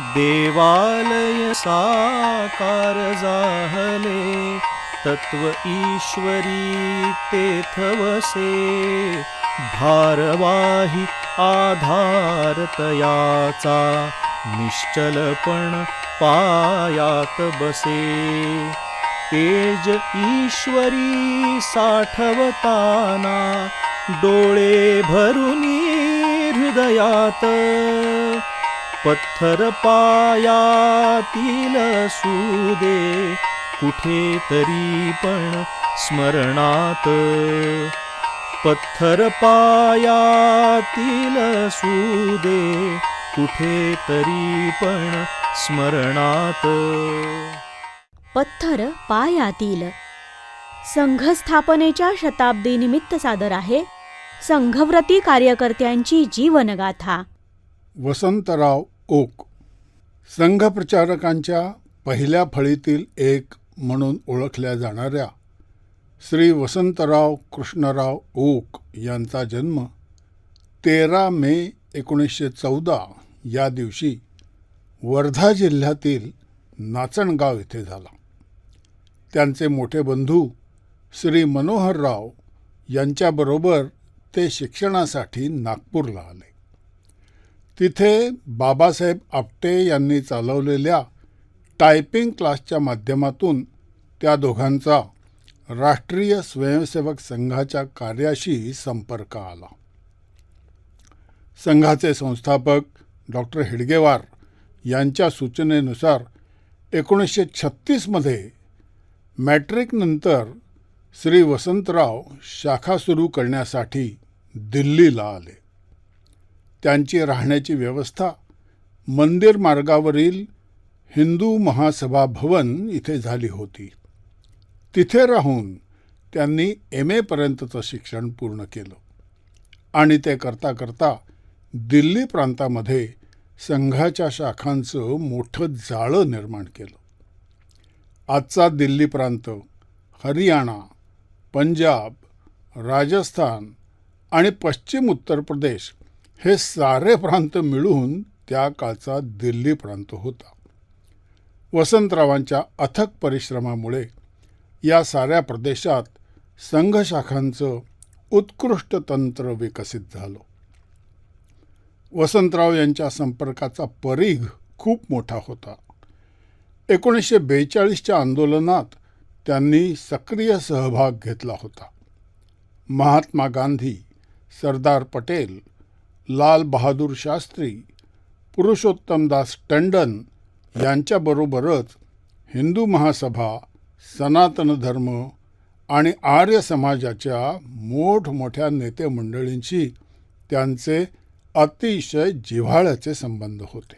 देवालय साकार जाहले, तत्व ईश्वरी तेथ वसे. भारवाही आधार तयाचा, निश्चलपण पायात बसे. तेज ईश्वरी साठवताना, डोळे भरुनी हृदयात. पत्थर पायातील सुदे, कुठेतरी पण स्मरणात. पत्थर पायातील सुदे, कुठेतरी पण स्मरणात. पत्थर पायातील. संघस्थापनेच्या शताब्दीनिमित्त सादर आहे संघव्रती कार्यकर्त्यांची जीवनगाथा. वसंतराव ओक संघप्रचारकांच्या पहिल्या फळीतील एक म्हणून ओळखल्या जाणाऱ्या श्री वसंतराव कृष्णराव ओक यांचा जन्म 13 मे 1914 या दिवशी वर्धा जिल्ह्यातील नाचणगाव येथे झाला. त्यांचे मोठे बंधू श्री मनोहरराव यांच्याबरोबर ते शिक्षणासाठी नागपूरला आले. तिथे बाबासाहेब आपटे यांनी चालवलेल्या टायपिंग क्लासच्या माध्यमातून त्या दोघांचा राष्ट्रीय स्वयंसेवक संघाच्या कार्याशी संपर्क आला. संघाचे संस्थापक डॉक्टर हेडगेवार यांच्या सूचनेनुसार 1936 मध्ये मॅट्रिकनंतर श्री वसंतराव शाखा सुरू करण्यासाठी दिल्लीला आले. त्यांची राहण्याची व्यवस्था मंदिर मार्गावरील हिंदू महासभा भवन इथे झाली होती. तिथे राहून त्यांनी MA पर्यंतचं शिक्षण पूर्ण केलं आणि ते करता करता दिल्ली प्रांतामध्ये संघाच्या शाखांचं मोठं जाळं निर्माण केलं. आजचा दिल्ली प्रांत, हरियाणा, पंजाब, राजस्थान आणि पश्चिम उत्तर प्रदेश हे सारे प्रांत मिळून त्या काळचा दिल्ली प्रांत होता. वसंतरावांच्या अथक परिश्रमामुळे या साऱ्या प्रदेशात संघशाखांचं उत्कृष्ट तंत्र विकसित झालं. वसंतराव यांच्या संपर्काचा परीघ खूप मोठा होता. 1942च्या आंदोलनात त्यांनी सक्रिय सहभाग घेतला होता. महात्मा गांधी, सरदार पटेल, लाल बहादूर शास्त्री, पुरुषोत्तमदास टंडन यांच्याबरोबरच हिंदू महासभा, सनातन धर्म आणि आर्य समाजाच्या मोठमोठ्या नेते मंडळींशी त्यांचे अतिशय जिव्हाळ्याचे संबंध होते.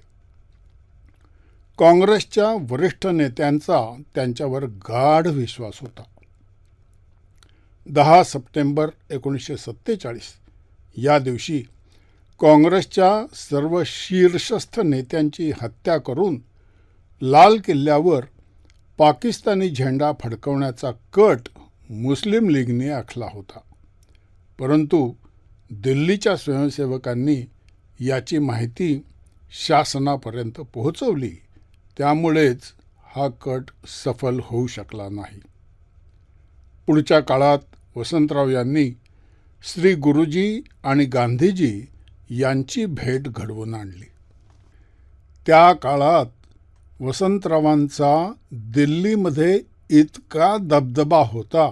काँग्रेसच्या वरिष्ठ नेत्यांचा त्यांच्यावर गाढ विश्वास होता. 10 सप्टेंबर 1947 या दिवशी काँग्रेसच्या सर्व शीर्षस्थ नेत्यांची हत्या करून लाल किल्ल्यावर पाकिस्तानी झेंडा फडकवण्याचा कट मुस्लिम लीगने आखला होता. परंतु दिल्लीच्या स्वयंसेवकांनी याची माहिती शासनापर्यंत पोहोचवली. त्यामुळेच हा कट सफल होऊ शकला नाही. पुढच्या काळात वसंतराव यांनी श्री गुरुजी आणि गांधीजी यांची भेट घडवून आणली. त्या काळात वसंतरावांचा दिल्लीमध्ये इतका दबदबा होता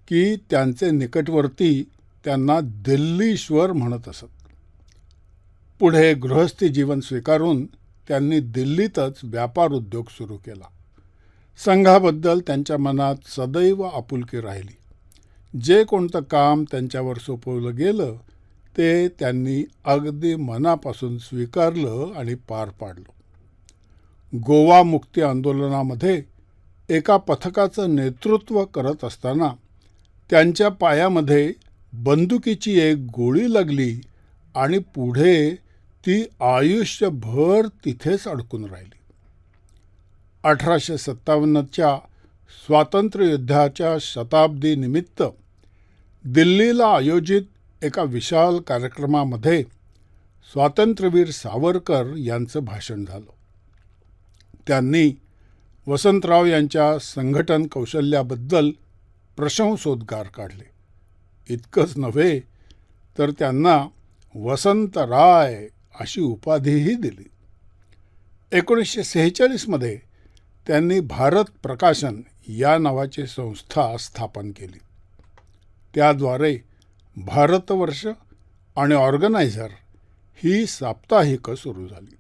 की त्यांचे निकटवर्ती त्यांना दिल्लीश्वर म्हणत असत. पुढे गृहस्थी जीवन स्वीकारून त्यांनी दिल्लीतच व्यापार उद्योग सुरू केला. संघाबद्दल त्यांच्या मनात सदैव आपुलकी राहिली. जे कोणतं काम त्यांच्यावर सोपवलं गेलं ते त्यांनी अगदी मनापासून स्वीकारलं आणि पार पाडलं. गोवा मुक्ती आंदोलनामध्ये एका पथकाचं नेतृत्व करत असताना त्यांच्या पायामध्ये बंदुकीची एक गोळी लागली आणि पुढे ती आयुष्यभर तिथेच अडकून राहिली. 1857च्या स्वातंत्र्ययुद्धाच्या शताब्दीनिमित्त दिल्लीला आयोजित एका विशाल कार्यक्रमामध्ये स्वातंत्र्यवीर सावरकर यांचं भाषण झालं. त्यांनी वसंतराव यांच्या संघटन कौशल्याबद्दल प्रशंसोद्गार काढले. इतकंच नव्हे तर त्यांना वसंतराय अशी उपाधीही दिली. 1946 त्यांनी भारत प्रकाशन या नावाची संस्था स्थापन केली. त्याद्वारे भारतवर्ष आणि ऑर्गनायझर ही साप्ताहिकं सुरू झाली.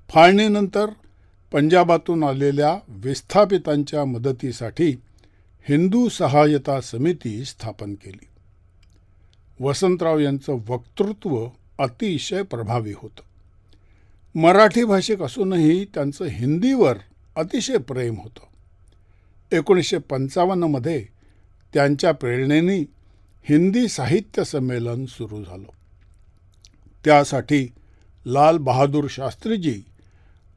फाळणीनंतर पंजाबातून आलेल्या विस्थापितांच्या मदतीसाठी हिंदू सहायता समिती स्थापन केली. वसंतराव यांचं वक्तृत्व अतिशय प्रभावी होतं. मराठी भाषिक असूनही त्यांचं हिंदीवर अतिशय प्रेम होतं. 1955 त्यांच्या प्रेरणेने हिंदी साहित्य संमेलन सुरू झालं. त्यासाठी लाल बहादूर शास्त्रीजी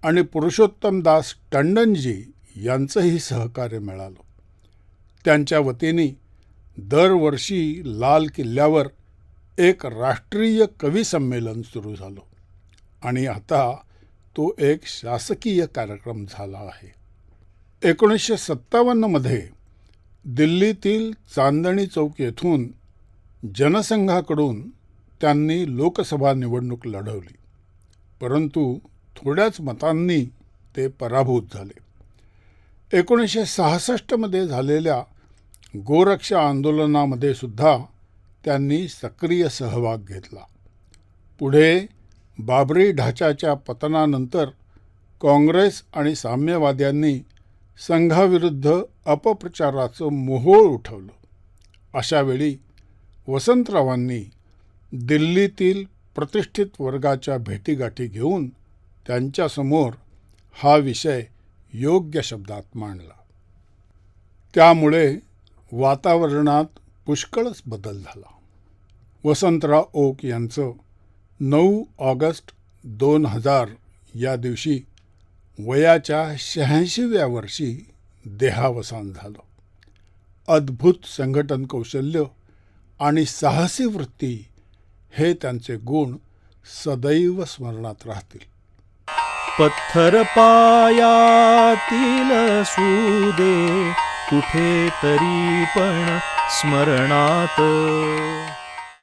आणि पुरुषोत्तमदास टंडनजी यांचंही सहकार्य मिळालं. त्यांच्या वतीने दरवर्षी लाल किल्ल्यावर एक राष्ट्रीय कवी संमेलन सुरू झालं आणि आता तो एक शासकीय कार्यक्रम झाला आहे. 1957 दिल्लीतील चांदणी चौक येथून जनसंघाकडून त्यांनी लोकसभा निवडणूक लढवली, परंतु थोड्याच मतांनी ते पराभूत झाले. 1966 झालेल्या गोरक्षा आंदोलनामध्ये सुद्धा त्यांनी सक्रिय सहभाग घेतला. पुढे बाबरी ढाच्याच्या पतनानंतर काँग्रेस आणि साम्यवाद्यांनी संघाविरुद्ध अपप्रचाराचं मोहोळ उठवलं. अशावेळी वसंतरावांनी दिल्लीतील प्रतिष्ठित वर्गाच्या भेटीगाठी घेऊन त्यांच्यासमोर हा विषय योग्य शब्दात मांडला. त्यामुळे वातावरणात पुष्कळच बदल झाला. वसंतराव ओक यांचं 9 ऑगस्ट 2000 या दिवशी वयाच्या 86व्या वर्षी देहावसान झालं. अद्भुत संघटन कौशल्य आणि साहसी वृत्ती हे त्यांचे गुण सदैव स्मरणात राहतील. पत्थर पायातील असुदे कुठे तरी पण स्मरणात.